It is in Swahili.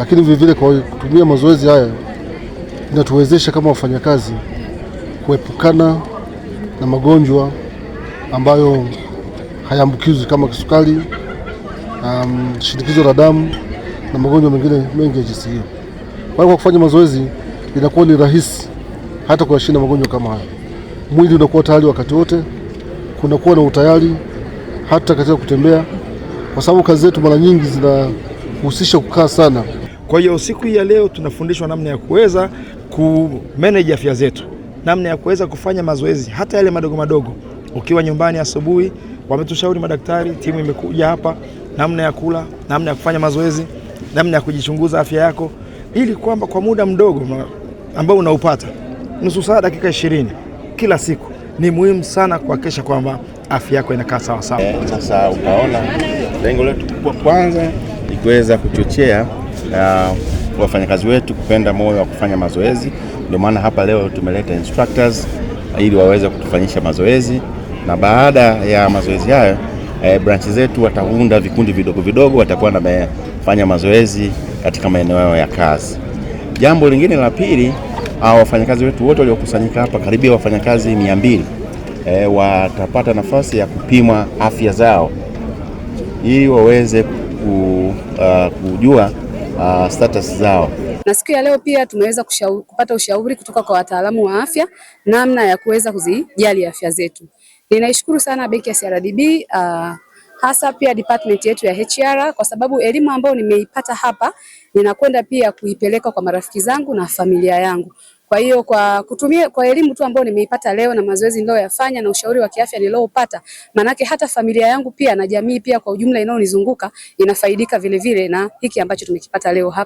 lakini vile vile kwa kutumia mazoezi haya inatuwezesha kama wafanyakazi kuepukana na magonjwa ambayo hayaambukizwi kama kisukari, shinikizo la damu na magonjwa mengine mengi ya jinsi hiyo. Kwa kufanya mazoezi inakuwa ni rahisi hata kuyashinda magonjwa kama haya. Mwili unakuwa tayari wakati wote, kunakuwa na utayari hata katika kutembea, kwa sababu kazi zetu mara nyingi zinahusisha kukaa sana. Kwa hiyo siku hii ya leo tunafundishwa namna ya kuweza kumanage afya zetu, namna ya kuweza kufanya mazoezi hata yale madogo madogo. Ukiwa nyumbani asubuhi, wametushauri madaktari, timu imekuja hapa, namna ya kula, namna ya kufanya mazoezi, namna ya kujichunguza afya yako, ili kwamba kwa muda mdogo ambao unaupata, nusu saa, dakika 20 kila siku, ni muhimu sana kuhakikisha kwamba afya yako inakaa sawa sawa. Sasa ukaona lengo letu kwanza ni kuweza kuchochea wafanyakazi wetu kupenda moyo wa kufanya mazoezi. Ndio maana hapa leo tumeleta instructors ili waweze kutufanyisha mazoezi, na baada ya mazoezi hayo branch zetu wataunda vikundi vidogo vidogo, watakuwa wanafanya mazoezi katika maeneo yao ya kazi. Jambo lingine la pili, wafanyakazi wetu wote waliokusanyika hapa, karibia wafanyakazi 200, watapata nafasi ya kupimwa afya zao ili waweze kujua status zao. Na siku ya leo pia tumeweza kupata ushauri kutoka kwa wataalamu wa afya namna ya kuweza kuzijali afya zetu. Ninaishukuru sana benki ya CRDB, hasa pia department yetu ya HR, kwa sababu elimu ambayo nimeipata hapa ninakwenda pia kuipeleka kwa marafiki zangu na familia yangu. Kwa hiyo kwa elimu tu ambayo nimeipata leo na mazoezi niliyoyafanya na ushauri wa kiafya niliopata, manake hata familia yangu pia na jamii pia kwa ujumla inayonizunguka inafaidika vile vile na hiki ambacho tumekipata leo hapa.